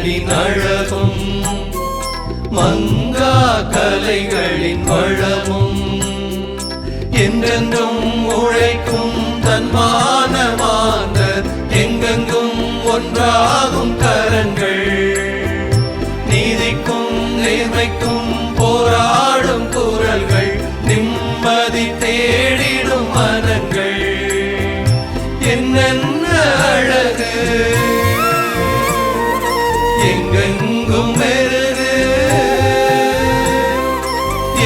மண்ணின் அழகும் மங்கா கலைகளின் வளமும் என்றென்றும் உழைக்கும் தன்மான மாந்தர் எங்கெங்கும் ஒன்றாகும் கரங்கள் நீதிக்கும் நேர்மைக்கும் போராடும் குரல்கள் நிம்மதி தேடிடும் மனங்கள் என்னென்ன அழகு எங்கெங்கும் மெருகு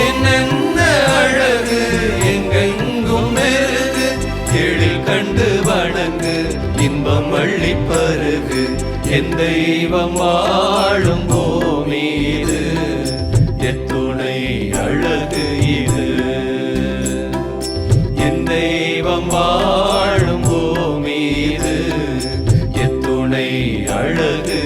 என்னென்ன அழகு எங்கெங்கும் மெருகு எழில் கண்டு வணங்கு இன்பம் வள்ளி பருகு என் தெய்வம் வாழும் பூமி இது எத்துணை அழகு இது என் தெய்வம் வாழும் பூமி இது எத்துணை அழகு